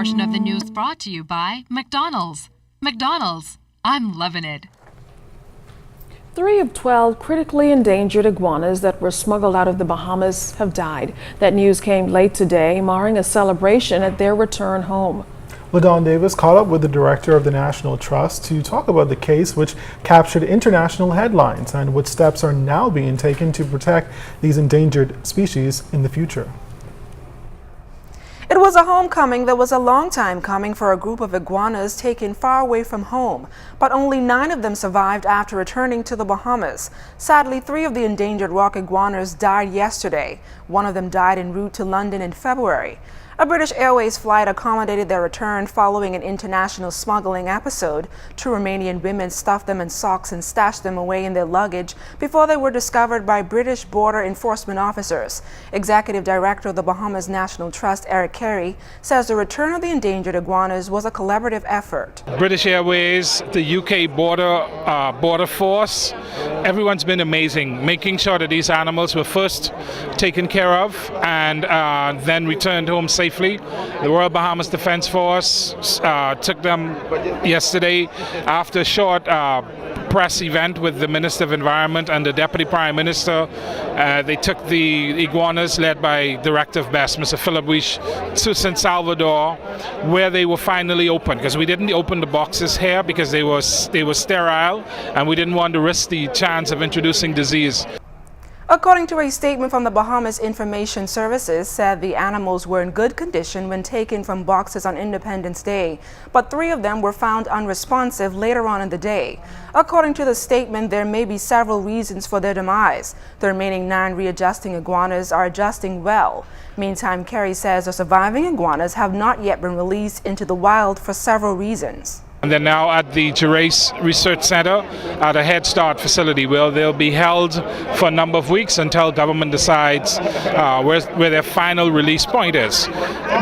portion of the news brought to you by McDonald's. McDonald's, I'm loving it. 3 of 12 critically endangered iguanas that were smuggled out of the Bahamas have died. That news came late today, marring a celebration at their return home. LaDon Davis caught up with the director of the National Trust to talk about the case, which captured international headlines, and what steps are now being taken to protect these endangered species in the future. It was a homecoming that was a long time coming for a group of iguanas taken far away from home, but only 9 of them survived after returning to the Bahamas. Sadly, 3 of the endangered rock iguanas died yesterday. 1 of them died en route to London in February. A British Airways flight accommodated their return following an international smuggling episode. 2 Romanian women stuffed them in socks and stashed them away in their luggage before they were discovered by British border enforcement officers. Executive Director of the Bahamas National Trust, Eric Carey, says the return of the endangered iguanas was a collaborative effort. British Airways, the UK border force, everyone's been amazing, making sure that these animals were first taken care of and then returned home safely. The Royal Bahamas Defense Force took them yesterday after a short press event with the Minister of Environment and the Deputy Prime Minister. They took the iguanas, led by Director of BEST, Mr. Philip Weish, to St. Salvador, where they were finally opened, because we didn't open the boxes here because they were sterile and we didn't want to risk the chance of introducing disease. According to a statement from the Bahamas Information Services, said the animals were in good condition when taken from boxes on Independence Day, but 3 of them were found unresponsive later on in the day. According to the statement, there may be several reasons for their demise. The remaining 9 readjusting iguanas are adjusting well. Meantime, Carey says the surviving iguanas have not yet been released into the wild for several reasons. And they're now at the Gerace Research Center at a Head Start facility where they'll be held for a number of weeks until government decides where their final release point is.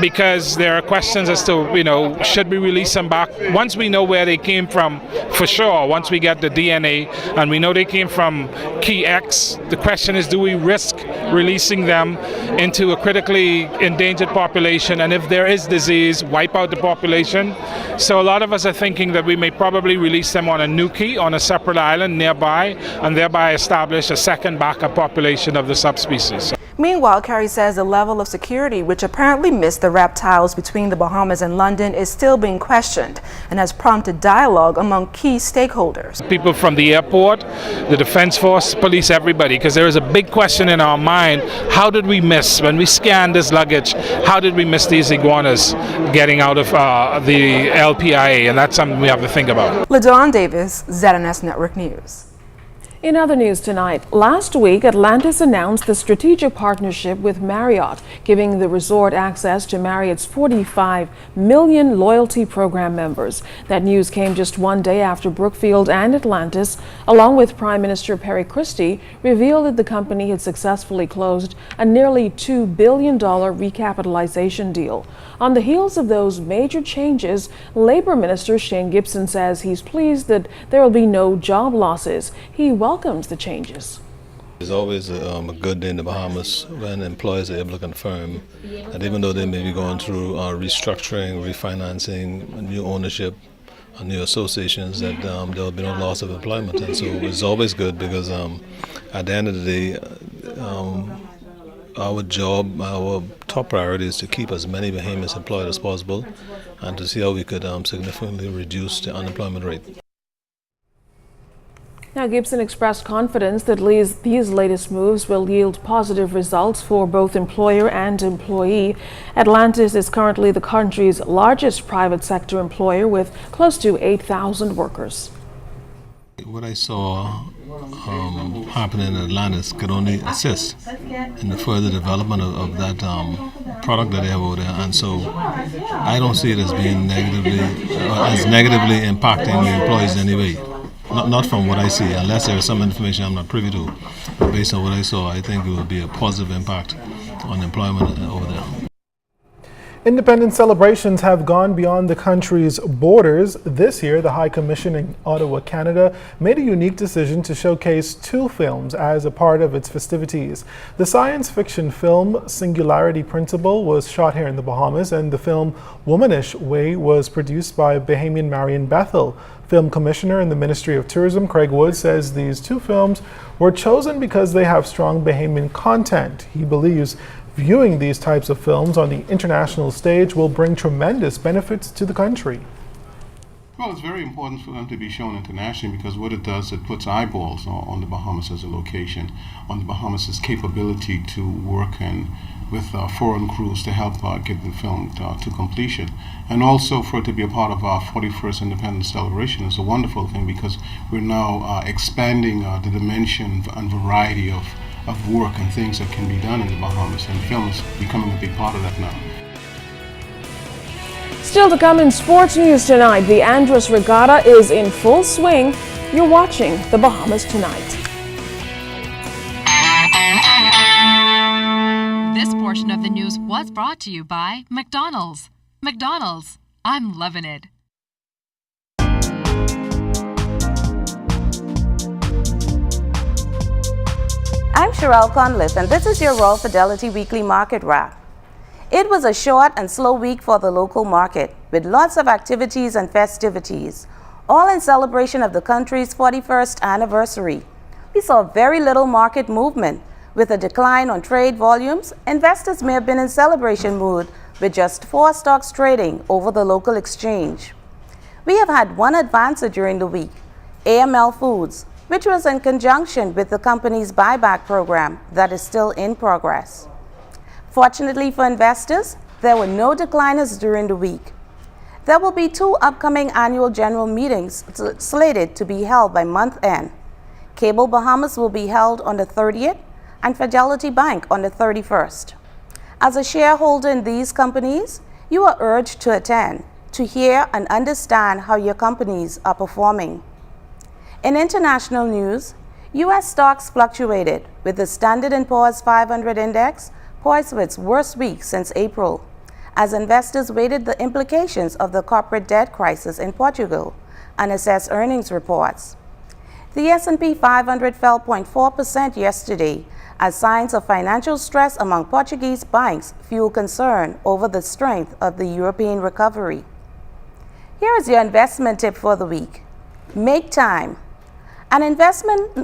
Because there are questions as to, should we release them back? Once we know where they came from, for sure, once we get the DNA and we know they came from Key X, the question is, do we risk releasing them into a critically endangered population? And if there is disease, wipe out the population? So a lot of us are thinking that we may probably release them on a new key, on a separate island nearby, and thereby establish a second backup population of the subspecies. Meanwhile, Carey says the level of security, which apparently missed the reptiles between the Bahamas and London, is still being questioned and has prompted dialogue among key stakeholders. People from the airport, the Defense Force, police, everybody, because there is a big question in our mind: how did we miss, when we scanned this luggage, how did we miss these iguanas getting out of the LPIA? And that's something we have to think about. LaDon Davis, ZNS Network News. In other news tonight, last week Atlantis announced the strategic partnership with Marriott, giving the resort access to Marriott's 45 million loyalty program members. That news came just one day after Brookfield and Atlantis, along with Prime Minister Perry Christie, revealed that the company had successfully closed a nearly $2 billion recapitalization deal. On the heels of those major changes, Labor Minister Shane Gibson says he's pleased that there will be no job losses. He welcomes the changes. It's always a good day in the Bahamas when employers are able to confirm that even though they may be going through restructuring, refinancing, new ownership, new associations, that there will be no loss of employment. And so it's always good because at the end of the day, our job, our top priority is to keep as many Bahamians employed as possible and to see how we could significantly reduce the unemployment rate. Now, Gibson expressed confidence that these latest moves will yield positive results for both employer and employee. Atlantis is currently the country's largest private sector employer with close to 8,000 workers. What I saw happening in Atlantis could only assist in the further development of that product that they have over there, and so I don't see it as being negatively impacting the employees in any way. Not from what I see, unless there is some information I'm not privy to. But based on what I saw, I think it will be a positive impact on employment over there. Independence celebrations have gone beyond the country's borders. This year, the High Commission in Ottawa, Canada, made a unique decision to showcase 2 films as a part of its festivities. The science fiction film Singularity Principle was shot here in the Bahamas, and the film Womanish Way was produced by Bahamian Marion Bethel. Film Commissioner in the Ministry of Tourism, Craig Wood, says these 2 films were chosen because they have strong Bahamian content. He believes viewing these types of films on the international stage will bring tremendous benefits to the country. Well, it's very important for them to be shown internationally because what it does, it puts eyeballs on the Bahamas as a location, on the Bahamas' capability to work with foreign crews to help get the film to completion. And also for it to be a part of our 41st Independence celebration is a wonderful thing because we're now expanding the dimension and variety of work and things that can be done in the Bahamas, and film is becoming a big part of that now. Still to come in sports news tonight, the Andros Regatta is in full swing. You're watching the Bahamas Tonight. This portion of the news was brought to you by McDonald's. McDonald's, I'm loving it. I'm Sherelle Conliffe, and this is your Royal Fidelity Weekly Market Wrap. It was a short and slow week for the local market, with lots of activities and festivities, all in celebration of the country's 41st anniversary. We saw very little market movement. With a decline on trade volumes, investors may have been in celebration mood, with just 4 stocks trading over the local exchange. We have had one advancer during the week, AML Foods, which was in conjunction with the company's buyback program that is still in progress. Fortunately for investors, there were no decliners during the week. There will be 2 upcoming annual general meetings slated to be held by month end. Cable Bahamas will be held on the 30th and Fidelity Bank on the 31st. As a shareholder in these companies, you are urged to attend to hear and understand how your companies are performing. In international news, U.S. stocks fluctuated, with the Standard & Poor's 500 index poised for its worst week since April, as investors weighted the implications of the corporate debt crisis in Portugal and assessed earnings reports. The S&P 500 fell 0.4% yesterday, as signs of financial stress among Portuguese banks fuel concern over the strength of the European recovery. Here is your investment tip for the week. Make time. An investment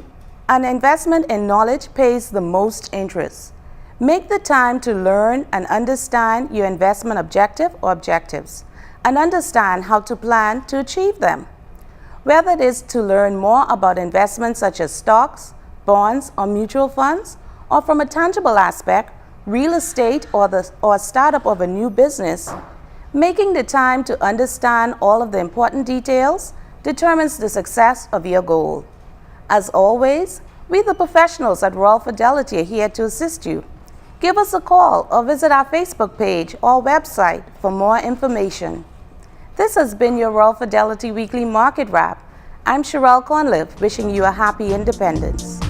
in knowledge pays the most interest. Make the time to learn and understand your investment objective or objectives, and understand how to plan to achieve them. Whether it is to learn more about investments such as stocks, bonds, or mutual funds, or from a tangible aspect, real estate or startup of a new business, making the time to understand all of the important details determines the success of your goal. As always, we the professionals at Royal Fidelity are here to assist you. Give us a call or visit our Facebook page or website for more information. This has been your Royal Fidelity Weekly Market Wrap. I'm Sherelle Conliffe, wishing you a happy independence.